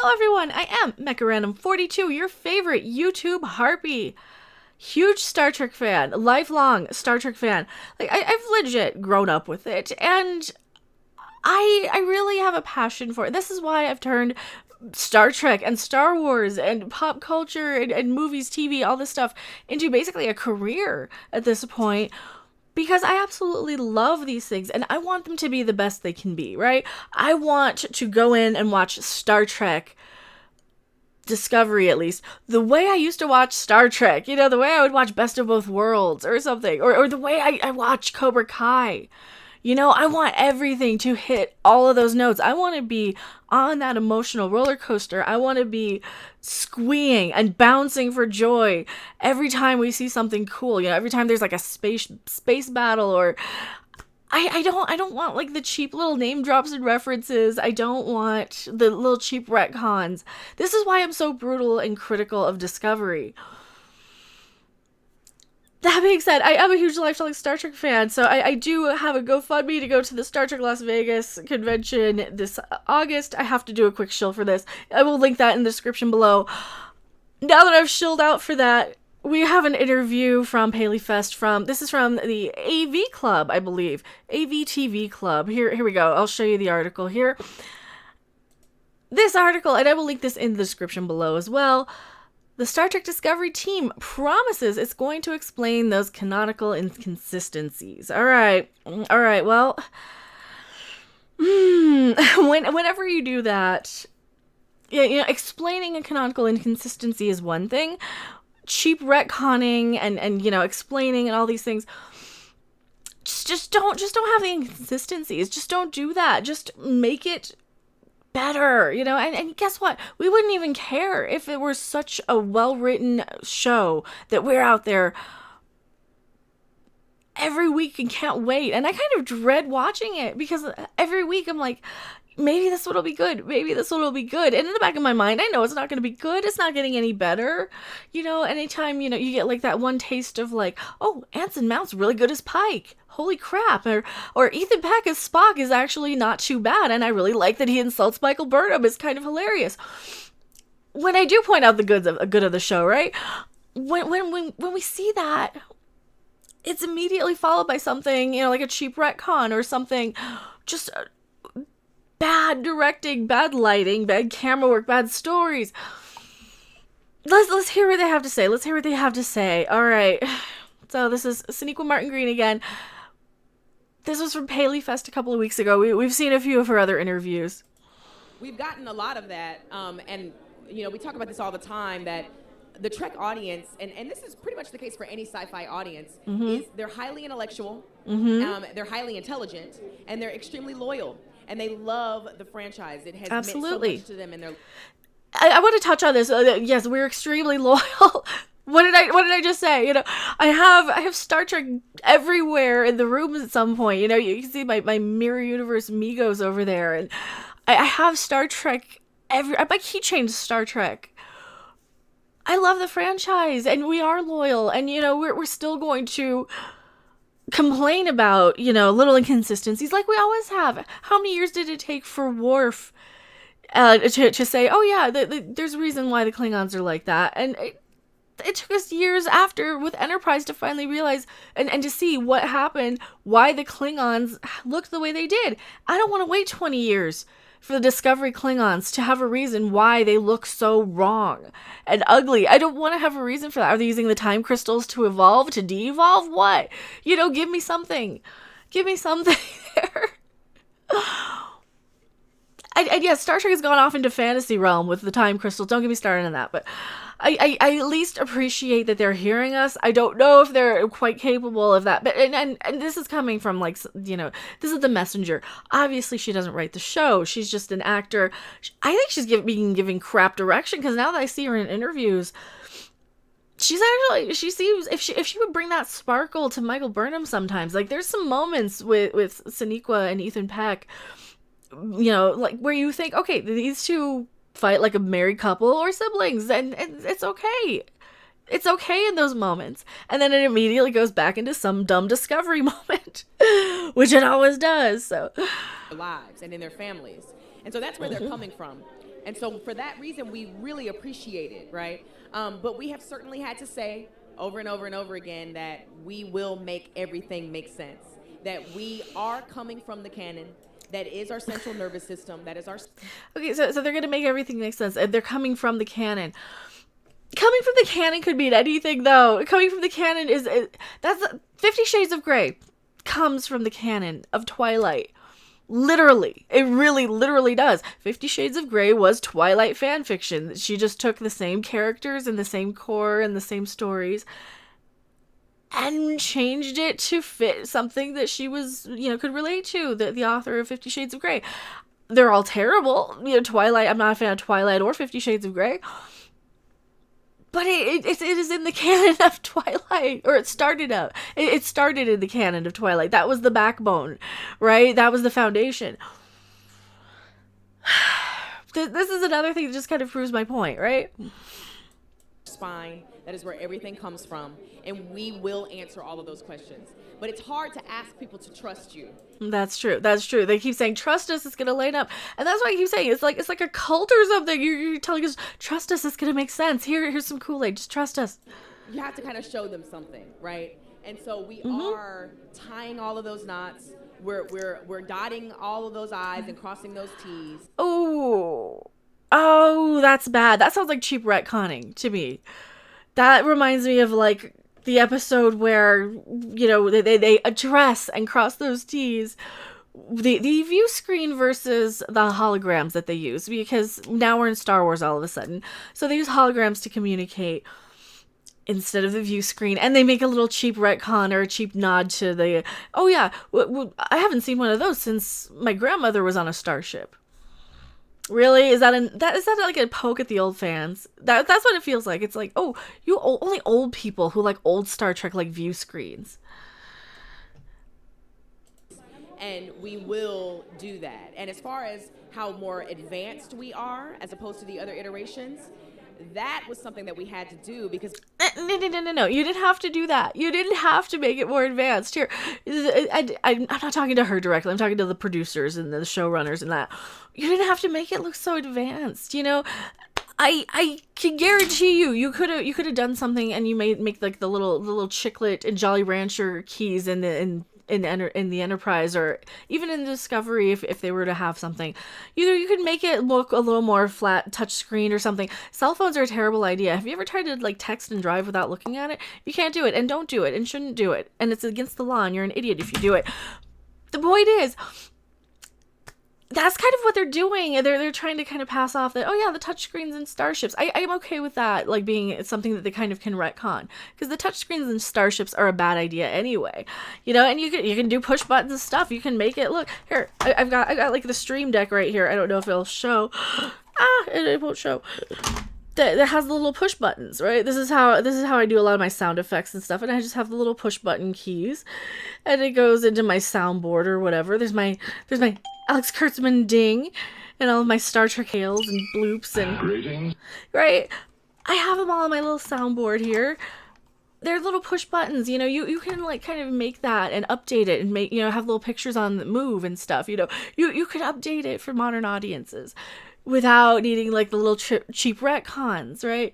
Hello everyone, I am Mecha42, your favorite YouTube harpy. Huge Star Trek fan, lifelong Star Trek fan. Like, I've legit grown up with it, and I really have a passion for it. This is why I've turned Star Trek and Star Wars and pop culture and movies, TV, all this stuff into basically a career at this point. Because I absolutely love these things and I want them to be the best they can be, right? I want to go in and watch Star Trek Discovery, at least, the way I used to watch Star Trek, the way I would watch Best of Both Worlds or something, or the way I watch Cobra Kai. I want everything to hit all of those notes. I want to be on that emotional roller coaster. I want to be squeeing and bouncing for joy every time we see something cool. Every time there's like a space battle, or I don't want like the cheap little name drops and references. I don't want the little cheap retcons. This is why I'm so brutal and critical of Discovery. That being said, I am a huge lifelong Star Trek fan, so I do have a GoFundMe to go to the Star Trek Las Vegas convention this August. I have to do a quick shill for this. I will link that in the description below. Now that I've shilled out for that, we have an interview from Paleyfest this is from the AV Club, I believe. AVTV Club. Here we go. I'll show you the article here. This article, and I will link this in the description below as well. The Star Trek Discovery team promises it's going to explain those canonical inconsistencies. All right, well, whenever you do that, explaining a canonical inconsistency is one thing. Cheap retconning and explaining and all these things, just don't have the inconsistencies. Just don't do that. Just make it better, and guess what? We wouldn't even care if it were such a well-written show that we're out there every week and can't wait. And I kind of dread watching it because every week I'm like, maybe this one will be good. Maybe this one will be good. And in the back of my mind, I know it's not going to be good. It's not getting any better. Anytime, you get like that one taste of like, oh, Anson Mount's really good as Pike. Holy crap. Or Ethan Peck as Spock is actually not too bad. And I really like that he insults Michael Burnham. It's kind of hilarious. When I do point out the good of the show, right? When we see that, it's immediately followed by something, like a cheap retcon or something just bad directing, bad lighting, bad camera work, bad stories. Let's hear what they have to say. All right. So this is Sonequa Martin Green again. This was from Paleyfest a couple of weeks ago. We've seen a few of her other interviews. We've gotten a lot of that, and we talk about this all the time, that the Trek audience, and this is pretty much the case for any sci-fi audience, is they're highly intellectual, they're highly intelligent, and they're extremely loyal. And they love the franchise. It has meant so much to them in their. I want to touch on this. Yes, we're extremely loyal. What did I just say? I have Star Trek everywhere in the rooms at some point. You can see my Mirror Universe Migos over there, and I have Star Trek my keychain's Star Trek. I love the franchise, and we are loyal, and we're still going to complain about, little inconsistencies like we always have. How many years did it take for Worf to say, oh yeah, there's a reason why the Klingons are like that? And it took us years after with Enterprise to finally realize and to see what happened, why the Klingons looked the way they did. I don't want to wait 20 years for the Discovery Klingons to have a reason why they look so wrong and ugly. I don't want to have a reason for that. Are they using the time crystals to evolve, to de-evolve? What? Give me something. Give me something there. And yes, Star Trek has gone off into fantasy realm with the time crystals. Don't get me started on that, but I at least appreciate that they're hearing us. I don't know if they're quite capable of that, but and this is coming from this is the messenger. Obviously, she doesn't write the show. She's just an actor. I think she's being given crap direction, because now that I see her in interviews, she seems, if she would bring that sparkle to Michael Burnham sometimes. Like, there's some moments with Sonequa and Ethan Peck, like where you think, okay, these two fight like a married couple or siblings, and it's okay. It's okay in those moments. And then it immediately goes back into some dumb Discovery moment, which it always does. So, lives and in their families. And so that's where they're coming from. And so for that reason, we really appreciate it, right? But we have certainly had to say over and over and over again that we will make everything make sense, that we are coming from the canon. That is our central nervous system. That is our... Okay, so they're going to make everything make sense. And they're coming from the canon. Coming from the canon could mean anything, though. Coming from the canon that's 50 Shades of Grey comes from the canon of Twilight. Literally. It really literally does. 50 Shades of Grey was Twilight fan fiction. She just took the same characters and the same core and the same stories and changed it to fit something that she was, could relate to, the author of 50 Shades of Grey. They're all terrible. Twilight, I'm not a fan of Twilight or 50 Shades of Grey. But it is in the canon of Twilight, or it started out. It started in the canon of Twilight. That was the backbone, right? That was the foundation. This is another thing that just kind of proves my point, right? Spine, that is where everything comes from, and we will answer all of those questions. But it's hard to ask people to trust you. That's true. They keep saying, trust us, it's gonna line up. And that's why I keep saying it's like a cult or something. You're telling us, trust us, it's gonna make sense. Here's some Kool-Aid, just trust us. You have to kind of show them something, right? And so we are tying all of those knots. We're dotting all of those I's and crossing those T's. Oh, that's bad. That sounds like cheap retconning to me. That reminds me of like the episode where, they address and cross those T's. The view screen versus the holograms that they use, because now we're in Star Wars all of a sudden. So they use holograms to communicate instead of the view screen, and they make a little cheap retcon or a cheap nod to the, I haven't seen one of those since my grandmother was on a starship. Really? Is that like a poke at the old fans? That's what it feels like. It's like, only old people who like old Star Trek like view screens. And we will do that. And as far as how more advanced we are as opposed to the other iterations, that was something that we had to do because... No. You didn't have to do that. You didn't have to make it more advanced. Here, I'm not talking to her directly. I'm talking to the producers and the showrunners and that. You didn't have to make it look so advanced, I can guarantee you could have done something and you make like the little chiclet and Jolly Rancher keys in the Enterprise, or even in the Discovery, if they were to have something. Either you could make it look a little more flat touch screen or something. Cell phones are a terrible idea. Have you ever tried to like text and drive without looking at it? You can't do it, and don't do it, and shouldn't do it, and it's against the law, and you're an idiot if you do it. The point is, that's kind of what they're doing. They're trying to kind of pass off that, the touchscreens in starships. I'm okay with that, like being something that they kind of can retcon, because the touchscreens in starships are a bad idea anyway, and you can do push buttons and stuff. You can make it look here. I got like the Stream Deck right here. I don't know if it'll show. It won't show. That has the little push buttons, right? This is how I do a lot of my sound effects and stuff, and I just have the little push button keys, and it goes into my soundboard or whatever. There's my Alex Kurtzman ding, and all of my Star Trek hails and bloops and greetings. Right, I have them all on my little soundboard here. They're little push buttons, you can like kind of make that and update it and make, have little pictures on the move and stuff, you could update it for modern audiences without needing like the little cheap retcons, right?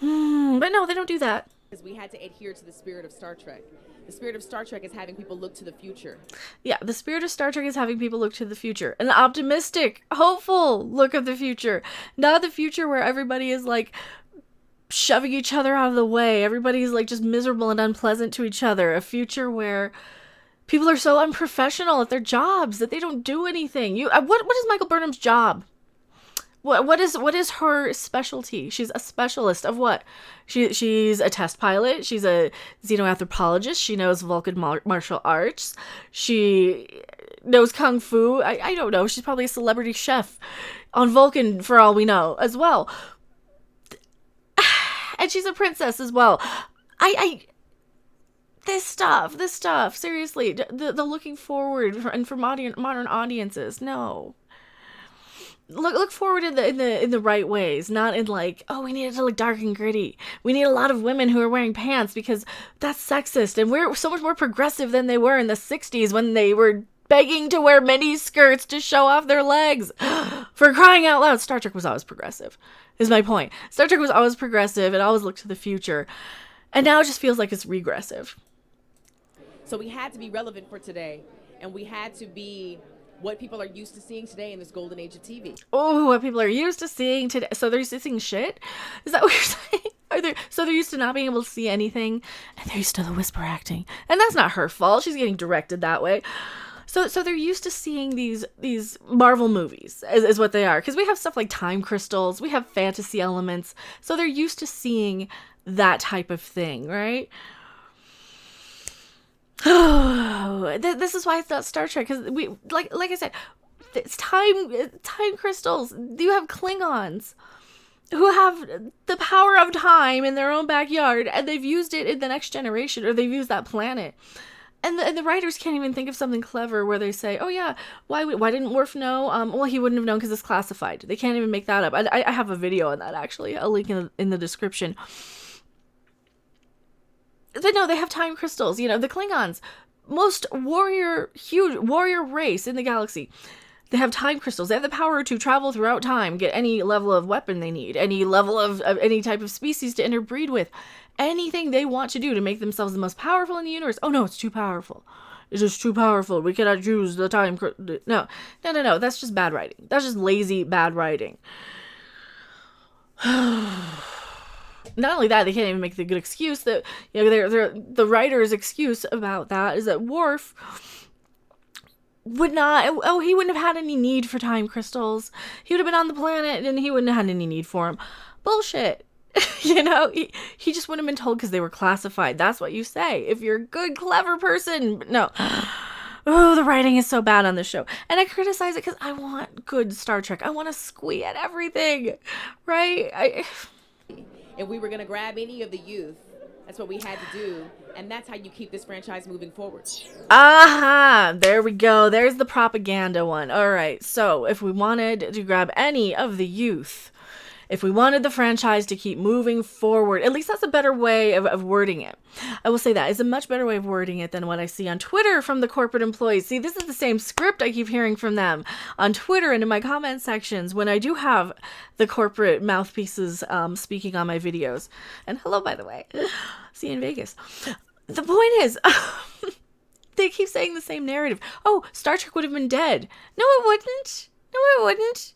But no, they don't do that. Because we had to adhere to the spirit of Star Trek. The spirit of Star Trek is having people look to the future. Yeah, the spirit of Star Trek is having people look to the future. An optimistic, hopeful look of the future. Not the future where everybody is like shoving each other out of the way. Everybody's like just miserable and unpleasant to each other. A future where people are so unprofessional at their jobs that they don't do anything. What is Michael Burnham's job? What is her specialty? She's a specialist of what? She's a test pilot. She's a xenoanthropologist. She knows Vulcan martial arts. She knows kung fu. I don't know. She's probably a celebrity chef on Vulcan for all we know as well. And she's a princess as well. This stuff, seriously, the looking forward and for modern audiences, no. Look forward in the right ways, not in like, we need it to look dark and gritty. We need a lot of women who are wearing pants because that's sexist, and we're so much more progressive than they were in the 60s when they were begging to wear mini skirts to show off their legs. For crying out loud, Star Trek was always progressive, is my point. Star Trek was always progressive. It always looked to the future. And now it just feels like it's regressive. So we had to be relevant for today, and we had to be what people are used to seeing today in this golden age of TV. Oh, what people are used to seeing today. So they're used to seeing shit? Is that what you're saying? So they're used to not being able to see anything, and they're used to the whisper acting. And that's not her fault. She's getting directed that way. So they're used to seeing these Marvel movies, is what they are. Because we have stuff like time crystals. We have fantasy elements. So they're used to seeing that type of thing, right? Oh, this is why it's not Star Trek, because we like I said, it's time crystals. You have Klingons who have the power of time in their own backyard, and they've used it in the next generation, or they've used that planet. And the writers can't even think of something clever where they say, oh yeah, why didn't Worf know? Well, he wouldn't have known because it's classified. They can't even make that up. I have a video on that, actually. I'll link in the description. But no, they have time crystals. You know, the Klingons, most huge warrior race in the galaxy. They have time crystals. They have the power to travel throughout time, get any level of weapon they need, any level of any type of species to interbreed with, anything they want to do to make themselves the most powerful in the universe. Oh no, it's too powerful. It's just too powerful. We cannot use the time. No. That's just bad writing. That's just lazy, bad writing. Not only that, they can't even make the good excuse that, you know, the writer's excuse about that is that Worf would not, he wouldn't have had any need for time crystals. He would have been on the planet and he wouldn't have had any need for them. Bullshit. You know, he just wouldn't have been told because they were classified. That's what you say if you're a good, clever person. No. Oh, the writing is so bad on this show. And I criticize it because I want good Star Trek. I want to squee at everything, right? If we were going to grab any of the youth, that's what we had to do. And that's how you keep this franchise moving forward. Aha! There we go. There's the propaganda one. All right. So if we wanted to grab any of the youth, if we wanted the franchise to keep moving forward, at least that's a better way of wording it. I will say that is a much better way of wording it than what I see on Twitter from the corporate employees. See, this is the same script I keep hearing from them on Twitter and in my comment sections when I do have the corporate mouthpieces speaking on my videos. And hello, by the way. See you in Vegas. The point is, they keep saying the same narrative. Oh, Star Trek would have been dead. No, it wouldn't. No, it wouldn't.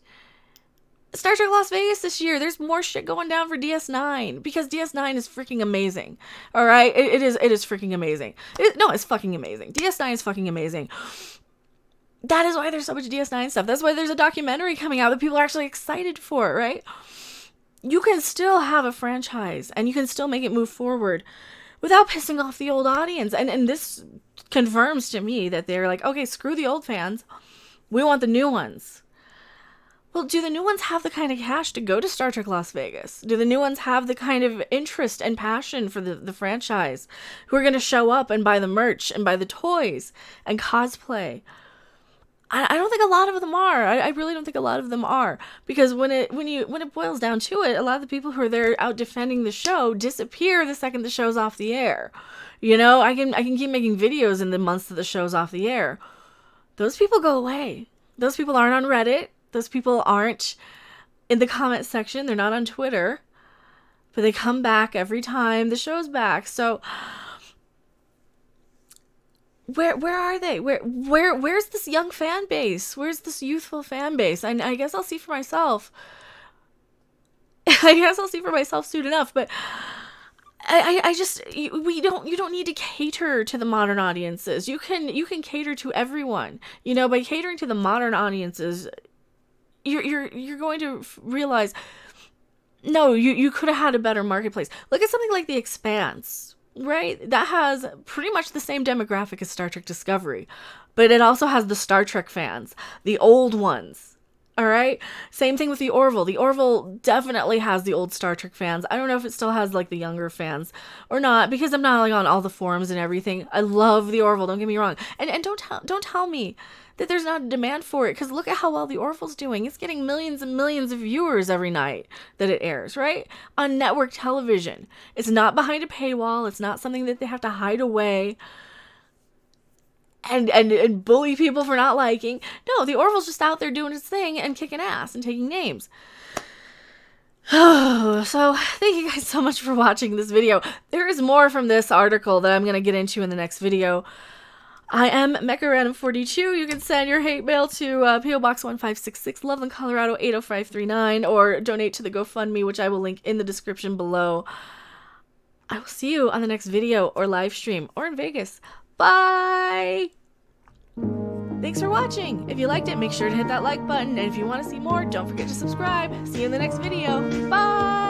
Star Trek Las Vegas this year, there's more shit going down for DS9 because DS9 is freaking amazing. All right, it is freaking amazing. It's fucking amazing. DS9 is fucking amazing. That is why there's so much DS9 stuff. That's why there's a documentary coming out that people are actually excited for, right? You can still have a franchise and you can still make it move forward without pissing off the old audience. And this confirms to me that they're like, okay, screw the old fans. We want the new ones. Well, do the new ones have the kind of cash to go to Star Trek Las Vegas? Do the new ones have the kind of interest and passion for the franchise who are going to show up and buy the merch and buy the toys and cosplay? I don't think a lot of them are. I really don't think a lot of them are, because when it boils down to it, a lot of the people who are there out defending the show disappear the second the show's off the air. You know, I can keep making videos in the months that the show's off the air. Those people go away. Those people aren't on Reddit. Those people aren't in the comment section. They're not on Twitter. But they come back every time the show's back. So where are they? Where's this young fan base? Where's this youthful fan base? I guess I'll see for myself. I guess I'll see for myself soon enough, but you don't need to cater to the modern audiences. You can cater to everyone. You know, by catering to the modern audiences, you're going to realize, no, you could have had a better marketplace. Look at something like The Expanse, right? That has pretty much the same demographic as Star Trek Discovery, but it also has the Star Trek fans, the old ones. All right. Same thing with the Orville. The Orville definitely has the old Star Trek fans. I don't know if it still has like the younger fans or not, because I'm not like on all the forums and everything. I love the Orville. Don't get me wrong. And don't tell me that there's not a demand for it, because look at how well the Orville's doing. It's getting millions and millions of viewers every night that it airs, right? On network television. It's not behind a paywall. It's not something that they have to hide away. and bully people for not liking. No, the Orville's just out there doing his thing and kicking ass and taking names. So thank you guys so much for watching this video. There is more from this article that I'm going to get into in the next video. I am MechaRandom42. You can send your hate mail to P.O. Box 1566, Loveland, Colorado 80539, or donate to the GoFundMe, which I will link in the description below. I will see you on the next video or live stream or in Vegas. Bye! Thanks for watching. If you liked it, make sure to hit that like button. And if you want to see more, don't forget to subscribe. See you in the next video. Bye!